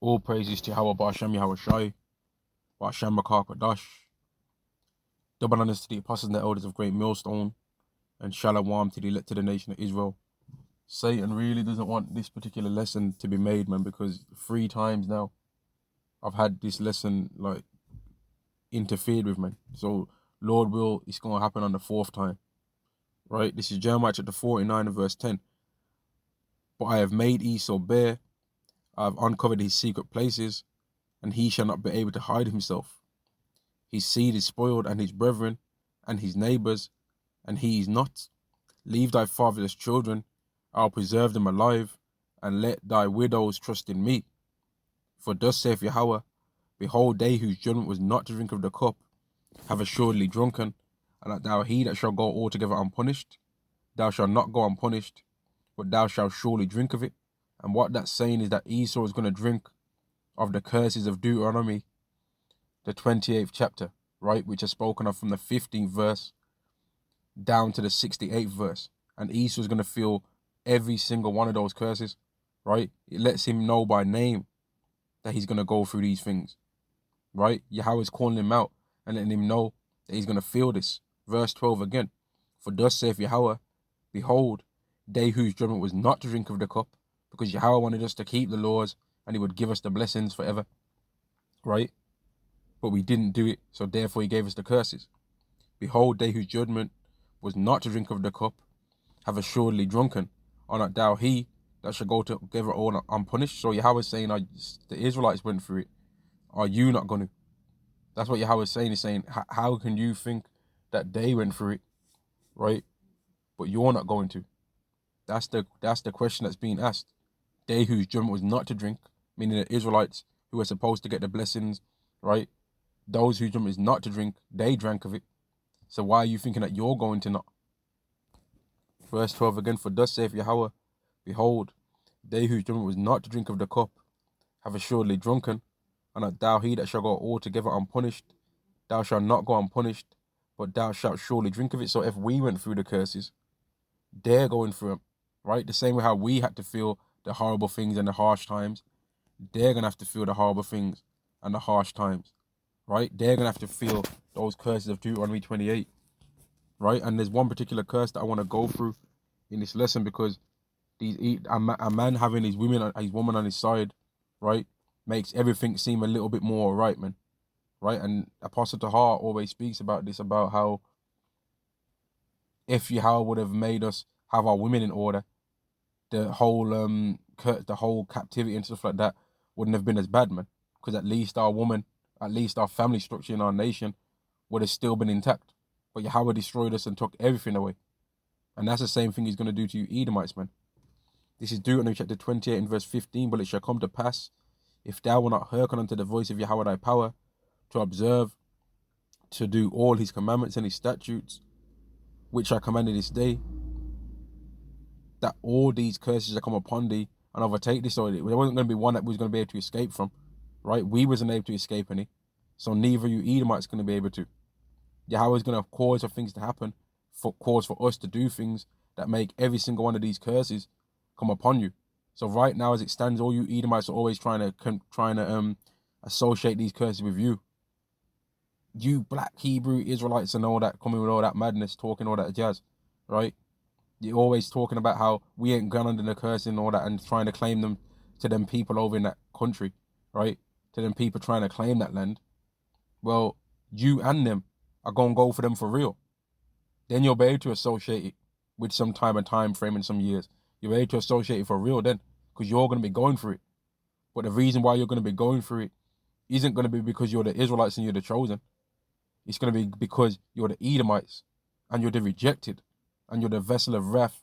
All praises to Yahweh Ba'Shem Yahweh Shai, Ba'Shem Makar Kodash. Double honors to the apostles and the elders of Great Millstone, and Shalom to the elect to the nation of Israel. Satan really doesn't want this particular lesson to be made, man, because 3 times now I've had this lesson like interfered with, man. So Lord will, it's going to happen on the 4th time, right? This is Jeremiah chapter 49 and verse 10. But I have made Esau bare, I have uncovered his secret places, and he shall not be able to hide himself. His seed is spoiled, and his brethren, and his neighbors, and he is not. Leave thy fatherless children, I'll preserve them alive, and let thy widows trust in me. For thus saith Yahweh, behold, they whose judgment was not to drink of the cup have assuredly drunken, and art thou he that shall go altogether unpunished? Thou shalt not go unpunished, but thou shalt surely drink of it. And what that's saying is that Esau is going to drink of the curses of Deuteronomy, the 28th chapter, right, which is spoken of from the 15th verse down to the 68th verse. And Esau is going to feel every single one of those curses, right? It lets him know by name that he's going to go through these things, right? Yahweh is calling him out and letting him know that he's going to feel this. Verse 12 again. For thus saith Yahweh, behold, they whose judgment was not to drink of the cup, because Yahweh wanted us to keep the laws and he would give us the blessings forever, right? But we didn't do it, so therefore he gave us the curses. Behold, they whose judgment was not to drink of the cup have assuredly drunken. Are not thou he that shall go together all unpunished? So Yahweh is saying, the Israelites went through it. Are you not going to? That's what Yahweh is saying. He's saying, how can you think that they went through it, right? But you're not going to. That's the question that's being asked. They whose judgment was not to drink, meaning the Israelites who are supposed to get the blessings, right? Those whose judgment is not to drink, they drank of it. So why are you thinking that you're going to not? Verse 12 again, for thus saith Yahweh, behold, they whose judgment was not to drink of the cup have assuredly drunken, and art thou he that shall go altogether unpunished? Thou shalt not go unpunished, but thou shalt surely drink of it. So if we went through the curses, they're going through them, right? The same way how we had to feel the horrible things and the harsh times, they're going to have to feel the horrible things and the harsh times, right? They're going to have to feel those curses of Deuteronomy 28, right? And there's one particular curse that I want to go through in this lesson, because a man having his woman on his side, right, makes everything seem a little bit more right, man, right? And Apostle Tahar always speaks about this, about how if Yahweh would have made us have our women in order, the whole captivity and stuff like that wouldn't have been as bad, man, because at least our family structure in our nation would have still been intact. But Yahweh destroyed us and took everything away. And that's the same thing he's going to do to you Edomites, man. This is Deuteronomy chapter 28 and verse 15. But it shall come to pass, if thou wilt not hearken unto the voice of Yahweh thy power, to observe, to do all his commandments and his statutes, which I commanded this day, that all these curses shall come upon thee and overtake thee. So there wasn't going to be one that was going to be able to escape from, right? We wasn't able to escape any. So neither you Edomites going to be able to. Yahweh is going to cause for things to happen, cause for us to do things that make every single one of these curses come upon you. So right now, as it stands, all you Edomites are always trying to associate these curses with you. You black Hebrew Israelites and all that, coming with all that madness, talking all that jazz, right? You're always talking about how we ain't gone under the curse and all that, and trying to claim them to them people over in that country, right? To them people trying to claim that land. Well, you and them are going to go for them for real. Then you'll be able to associate it with some time frame in some years. You'll be able to associate it for real then, because you're going to be going through it. But the reason why you're going to be going through it isn't going to be because you're the Israelites and you're the chosen. It's going to be because you're the Edomites and you're the rejected and you're the vessel of wrath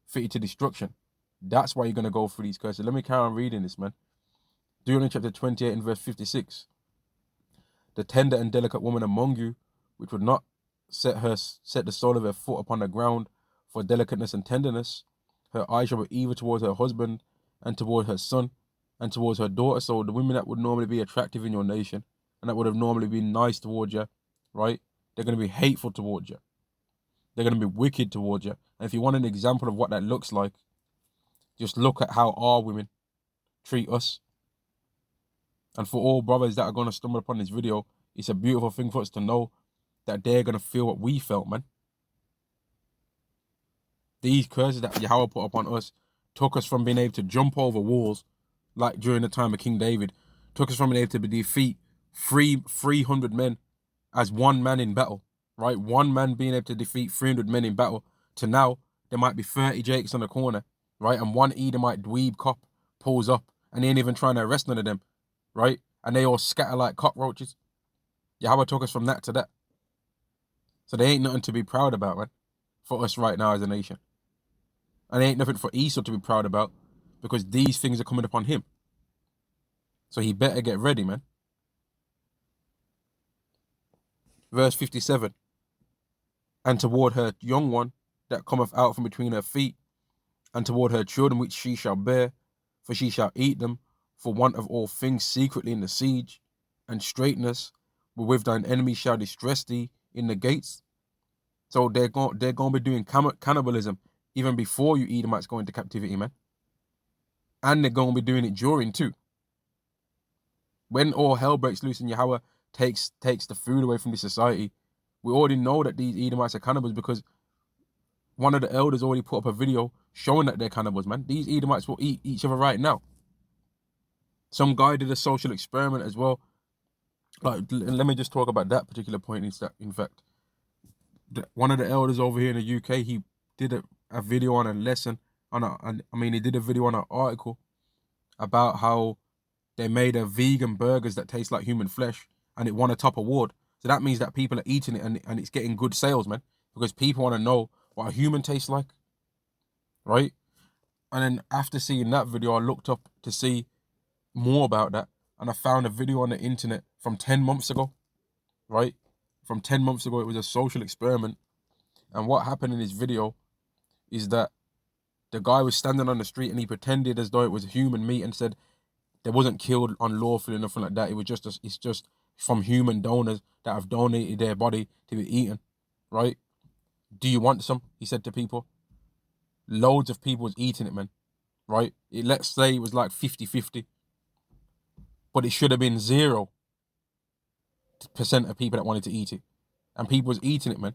fitted to destruction. That's why you're going to go through these curses. Let me carry on reading this, man. Deuteronomy chapter 28 and verse 56. The tender and delicate woman among you, which would not set the sole of her foot upon the ground for delicateness and tenderness, her eyes shall be evil towards her husband and towards her son and towards her daughter. So the women that would normally be attractive in your nation and that would have normally been nice towards you, right? They're going to be hateful towards you. They're going to be wicked towards you. And if you want an example of what that looks like, just look at how our women treat us. And for all brothers that are going to stumble upon this video, it's a beautiful thing for us to know that they're going to feel what we felt, man. These curses that Yahweh put upon us took us from being able to jump over walls, like during the time of King David, took us from being able to defeat 300 men as one man in battle, right? One man being able to defeat 300 men in battle, to now there might be 30 Jakes on the corner, right? And one Edomite dweeb cop pulls up and he ain't even trying to arrest none of them, right? And they all scatter like cockroaches. Yahweh took us from that to that. So there ain't nothing to be proud about, man, for us right now as a nation. And there ain't nothing for Esau to be proud about, because these things are coming upon him. So he better get ready, man. Verse 57. And toward her young one that cometh out from between her feet, and toward her children which she shall bear, for she shall eat them for want of all things secretly in the siege, and straightness wherewith thine enemy shall distress thee in the gates. So they're going to be doing cannibalism even before you Edomites go into captivity, man. And they're going to be doing it during too. When all hell breaks loose and Yahweh takes the food away from the society, we already know that these Edomites are cannibals, because one of the elders already put up a video showing that they're cannibals, man. These Edomites will eat each other right now. Some guy did a social experiment as well. Like, let me just talk about that particular point. In fact, one of the elders over here in the UK, he did a video on a lesson, he did a video on an article about how they made a vegan burgers that taste like human flesh, and it won a top award. So that means that people are eating it, and it's getting good sales, man, because people want to know what a human tastes like, right? And then after seeing that video, I looked up to see more about that, and I found a video on the internet from 10 months ago, right? From 10 months ago, it was a social experiment. And what happened in this video is that the guy was standing on the street and he pretended as though it was human meat and said they wasn't killed unlawfully or nothing like that. It was it's just from human donors that have donated their body to be eaten, right? Do you want some? He said to people. Loads of people was eating it, man, right? Let's say it was like 50-50, but it should have been 0% of people that wanted to eat it, and people was eating it, man.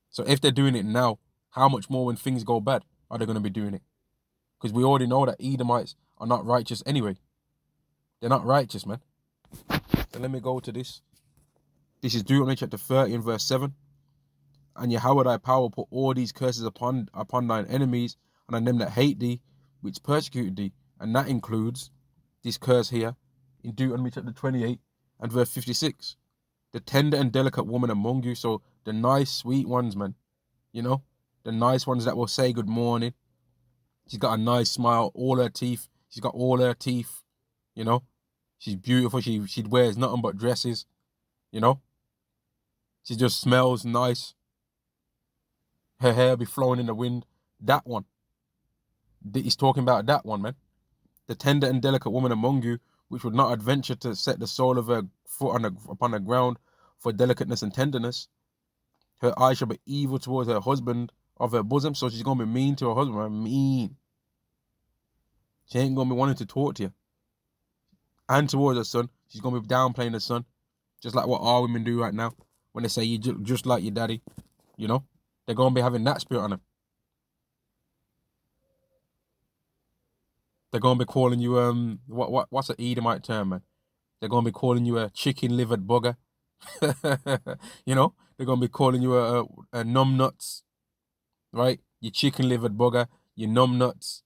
So if they're doing it now, how much more when things go bad are they going to be doing it? Because we already know that Edomites are not righteous anyway. They're not righteous, man. So let me go to this. This is Deuteronomy chapter 30 and verse 7. And Yahweh thy power put all these curses upon thine enemies, and on them that hate thee, which persecuted thee. And that includes this curse here in Deuteronomy chapter 28 and verse 56. The tender and delicate woman among you, so the nice, sweet ones, man. You know, the nice ones that will say good morning. She's got a nice smile, all her teeth. She's got all her teeth, you know. She's beautiful. She wears nothing but dresses, you know. She just smells nice. Her hair be flowing in the wind. That one. He's talking about that one, man. The tender and delicate woman among you, which would not adventure to set the sole of her foot upon the ground for delicateness and tenderness. Her eyes shall be evil towards her husband of her bosom. So she's going to be mean to her husband, man. Mean. She ain't going to be wanting to talk to you. And towards her son, she's going to be downplaying her son. Just like what our women do right now. When they say you just like your daddy, you know. They're going to be having that spirit on them. They're going to be calling you, what's an Edomite term, man? They're going to be calling you a chicken-livered bugger. You know? They're going to be calling you a numbnuts, right? You chicken-livered bugger, you numbnuts,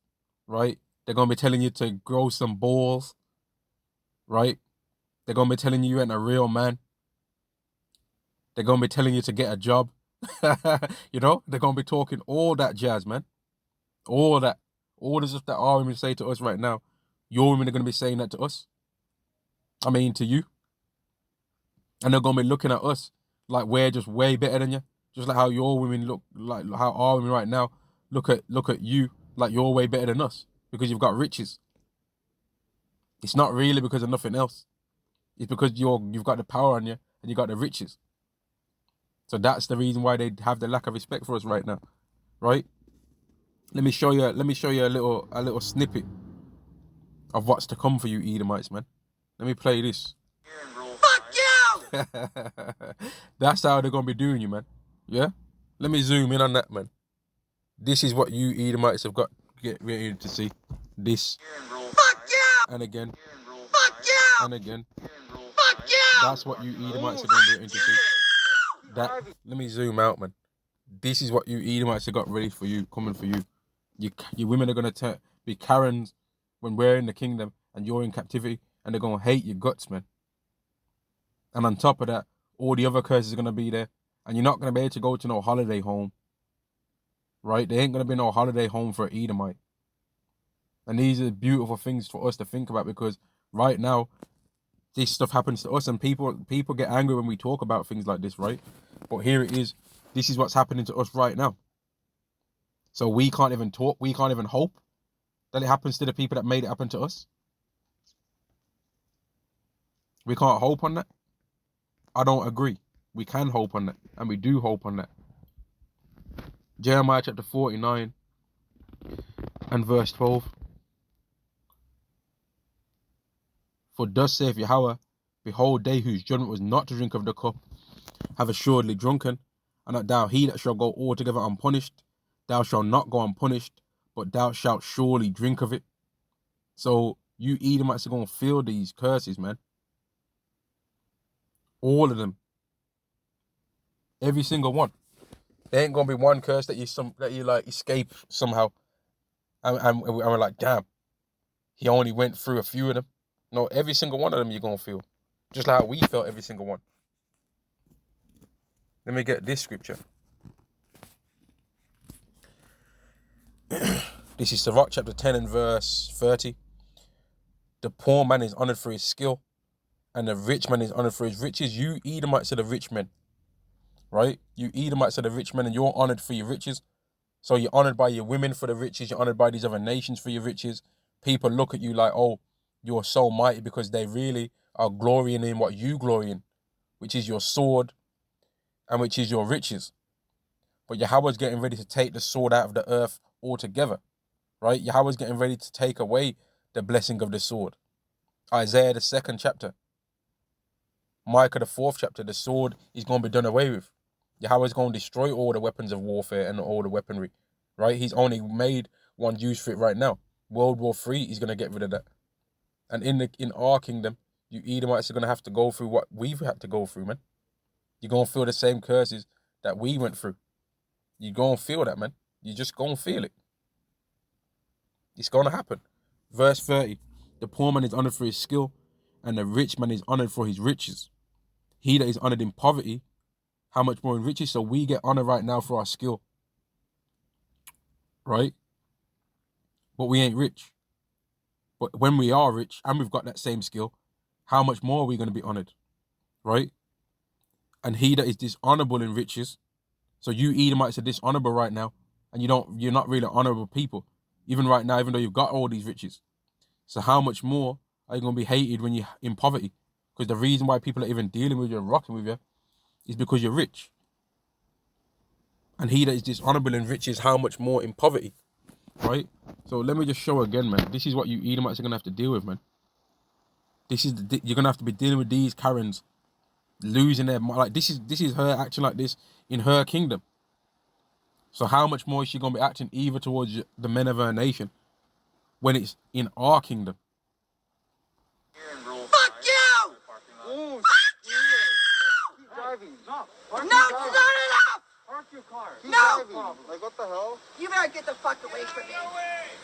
right? They're going to be telling you to grow some balls, right? They're going to be telling you ain't a real man. They're going to be telling you to get a job. You know? They're going to be talking all that jazz, man. All that. All the stuff that our women say to us right now, your women are going to be saying that to us. I mean, to you. And they're going to be looking at us like we're just way better than you. Just like how your women look, like how our women right now look at you like you're way better than us because you've got riches. It's not really because of nothing else. It's because you've got the power on you and you got the riches. So that's the reason why they have the lack of respect for us right now, right? Let me show you a little snippet of what's to come for you Edomites, man. Let me play this. Fuck you! That's how they're going to be doing you, man. Yeah? Let me zoom in on that, man. This is what you Edomites have got get ready to see. This. Fuck you! And again. Fuck you! And again. Fuck you! That's what you Edomites are going to be to see. That. Let me zoom out, man. This is what you Edomites have got ready for you, coming for you. Your women are going to be Karens when we're in the kingdom and you're in captivity, and they're going to hate your guts, man. And on top of that, all the other curses are going to be there, and you're not going to be able to go to no holiday home, right? There ain't going to be no holiday home for an Edomite. And these are beautiful things for us to think about, because right now, this stuff happens to us, and people get angry when we talk about things like this, right? But here it is. This is what's happening to us right now. So we can't even talk. We can't even hope that it happens to the people that made it happen to us. We can't hope on that. I don't agree. We can hope on that, and we do hope on that. Jeremiah chapter 49 and verse 12. For thus saith Yahweh, behold, they whose judgment was not to drink of the cup have assuredly drunken, and that thou, he that shall go altogether unpunished, thou shalt not go unpunished, but thou shalt surely drink of it. So you Edomites are going to feel these curses, man. All of them. Every single one. There ain't going to be one curse that you like escape somehow. And we're like, damn, he only went through a few of them. No, every single one of them you're going to feel. Just like how we felt every single one. Let me get this scripture. This is Sirach chapter 10 and verse 30. The poor man is honored for his skill, and the rich man is honored for his riches. You Edomites are the rich men, right? You Edomites are the rich men, and you're honored for your riches. So you're honored by your women for the riches. You're honored by these other nations for your riches. People look at you like, oh, you're so mighty, because they really are glorying in what you glory in, which is your sword and which is your riches. But Yahweh's getting ready to take the sword out of the earth altogether, right? Yahweh's getting ready to take away the blessing of the sword. Isaiah the 2nd chapter. Micah the 4th chapter. The sword is going to be done away with. Yahweh's going to destroy all the weapons of warfare and all the weaponry, right? He's only made one use for it right now. World War III, he's going to get rid of that. And in our kingdom, you Edomites are going to have to go through what we've had to go through, man. You're going to feel the same curses that we went through. You're going to feel that, man. You're just going to feel it. It's going to happen. Verse 30. The poor man is honored for his skill, and the rich man is honored for his riches. He that is honored in poverty, how much more in riches? So we get honor right now for our skill, right? But we ain't rich. But when we are rich and we've got that same skill, how much more are we going to be honored, right? And he that is dishonorable in riches, so you Edomites are dishonorable right now, and you're not really honorable people, even right now, even though you've got all these riches. So how much more are you going to be hated when you're in poverty? Because the reason why people are even dealing with you and rocking with you is because you're rich. And he that is dishonorable in riches, how much more in poverty, right? So let me just show again, man. This is what you Edomites are going to have to deal with, man. You're going to have to be dealing with these Karens losing their mind. Like, this is her acting like this in her kingdom. So how much more is she going to be acting evil towards the men of her nation when it's in our kingdom? Fuck you! Oh, Fuck you! keep driving. No, No, it's not enough! Park your car. Keep No! driving. Like, what the hell? You better get the fuck away from me.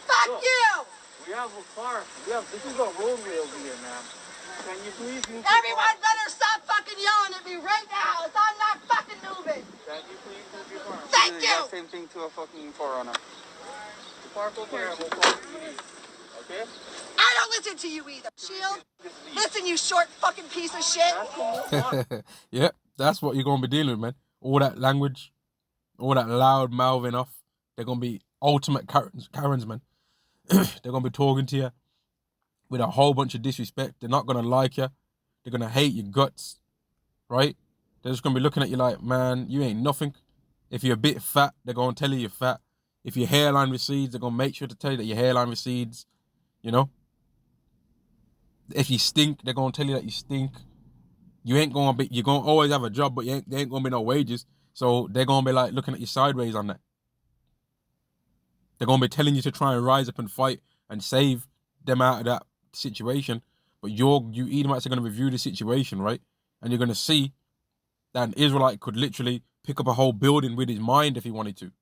Fuck you! We have a car. This is a roadway over here, man. Can you please move Everyone better stop fucking yelling at me right now. I'm not fucking moving. Can you please move your car? Thank you! Same thing to a fucking forerunner. Park over here. We'll park you. Okay? I don't listen to you either. Shield? Listen, you short fucking piece of shit. Yeah, that's what you're going to be dealing with, man. All that language, all that loud mouthing off. They're going to be ultimate Karens, man. They're going to be talking to you with a whole bunch of disrespect. They're not going to like you. They're going to hate your guts, right? They're just going to be looking at you like, man, you ain't nothing. If you're a bit fat, they're going to tell you you're fat. If your hairline recedes, they're going to make sure to tell you that your hairline recedes, you know? If you stink, they're gonna tell you that you stink. You're gonna always have a job, but there ain't gonna be no wages. So they're gonna be like looking at you sideways on that. They're gonna be telling you to try and rise up and fight and save them out of that situation. But you Edomites are gonna review the situation, right? And you're gonna see that an Israelite could literally pick up a whole building with his mind if he wanted to.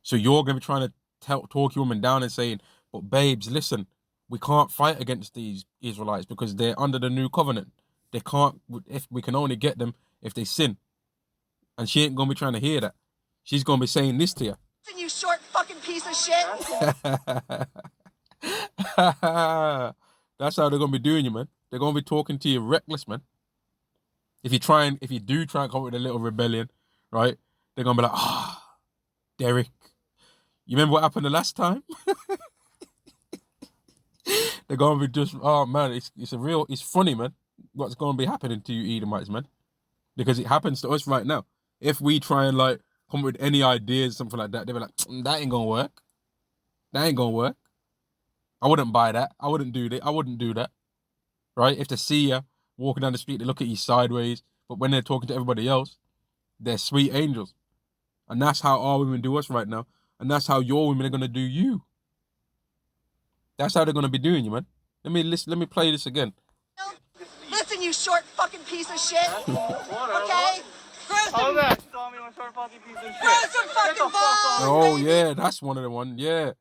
So you're gonna be trying to talk your woman down and saying, but babes, listen, we can't fight against these Israelites because they're under the new covenant. They can't, if we can only get them if they sin. And she ain't gonna be trying to hear that. She's gonna be saying this to you. Listen, you short fucking piece of shit. That's how they're gonna be doing you, man. They're gonna be talking to you reckless, man. If you do try and come up with a little rebellion, right? They're gonna be like, Derek, you remember what happened the last time? They're gonna be just, oh man, it's funny, man. What's gonna be happening to you Edomites, man? Because it happens to us right now. If we try and like come up with any ideas, something like that, they'll be like, that ain't gonna work. That ain't gonna work. I wouldn't buy that. I wouldn't do that. I wouldn't do that. Right? If they see you walking down the street, they look at you sideways. But when they're talking to everybody else, they're sweet angels. And that's how our women do us right now. And that's how your women are gonna do you. That's how they're gonna be doing you, man. Let me play this again. Listen, you short fucking piece of shit. Okay? Grow How's some, that? You call me a short fucking piece of shit. grow some Get fucking the fuck out. Oh balls, baby. yeah, that's one of the ones. Yeah.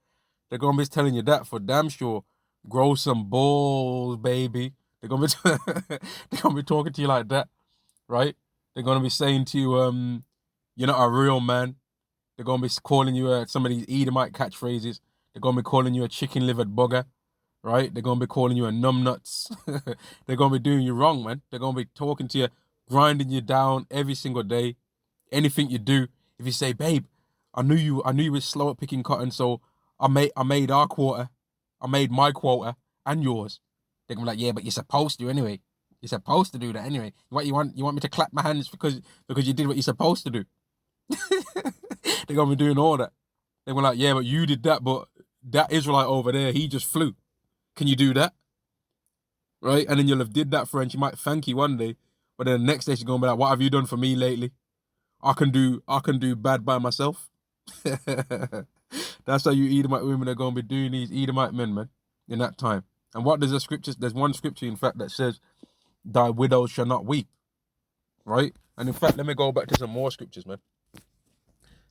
They're gonna be telling you that for damn sure. Grow some balls, baby. They're gonna be talking to you like that, right? They're gonna be saying to you, you're not a real man. They're gonna be calling you some of these Edomite catchphrases. They're gonna be calling you a chicken-livered bugger, right? They're gonna be calling you a numbnuts. They're gonna be doing you wrong, man. They're gonna be talking to you, grinding you down every single day. Anything you do, if you say, babe, I knew you were slow at picking cotton, so I made our quota. I made my quota and yours. They're gonna be like, yeah, but you're supposed to anyway. You're supposed to do that anyway. What you want me to clap my hands because you did what you're supposed to do. They're gonna be doing all that. They're gonna be like, yeah, but you did that, but that Israelite over there, he just flew. Can you do that? Right? And then you'll have did that for her and she might thank you one day, but then the next day she's gonna be like, what have you done for me lately? I can do bad by myself. That's how you Edomite women are gonna be doing these Edomite men, man, in that time. And what there's one scripture, in fact, that says, thy widows shall not weep. Right? And in fact, let me go back to some more scriptures, man.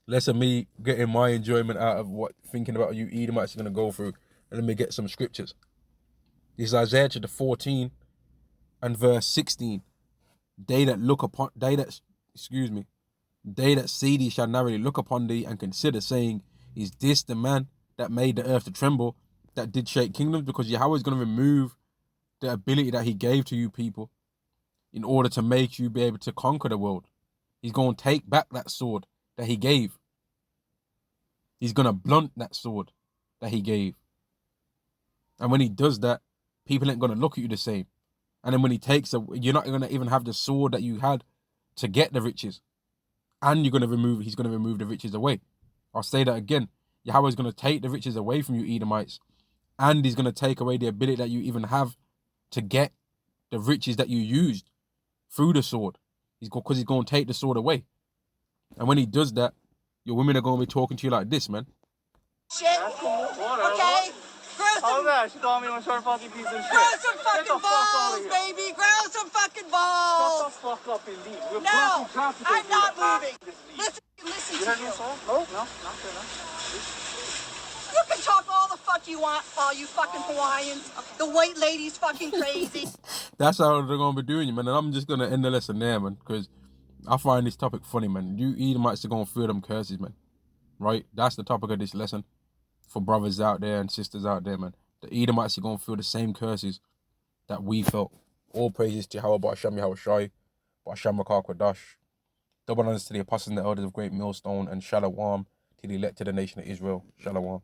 Less of me getting my enjoyment out of thinking about you Edomites are gonna go through, and let me get some scriptures. This is Isaiah chapter 14 and verse 16. They that see thee shall narrowly look upon thee and consider, saying, is this the man that made the earth to tremble, that did shake kingdoms? Because Yahweh is going to remove the ability that he gave to you people in order to make you be able to conquer the world. He's going to take back that sword that he gave. He's going to blunt that sword that he gave. And when he does that, people ain't going to look at you the same. And then when he takes you're not going to even have the sword that you had to get the riches. And he's going to remove the riches away. I'll say that again. Yahweh's going to take the riches away from you Edomites. And he's going to take away the ability that you even have to get the riches that you used through the sword. Because he's going to take the sword away. And when he does that, your women are going to be talking to you like this, man. Shit. Okay? How's that? She called me a short fucking piece of shit. Grow some Get fucking the fuck out of balls, here. baby. Grow some fucking Shut balls. the fuck up and leave. We're No, blocking traffic I'm over not here. moving. Just leave. Listen You to heard me, you. sir? No, not good enough. You can talk all the fuck you want, all you fucking Hawaiians. The white lady's fucking crazy. That's how they're going to be doing you, man. And I'm just going to end the lesson there, man, because I find this topic funny, man. You Edomites are going to feel them curses, man. Right? That's the topic of this lesson for brothers out there and sisters out there, man. The Edomites are going to feel the same curses that we felt. All praises to Yahweh Ba'Shem Yahweh Shai, Ba'Shem Makar Kodash. Double honors to the apostles and the elders of Great Millstone, and Shalom to the elect of the nation of Israel. Shalom.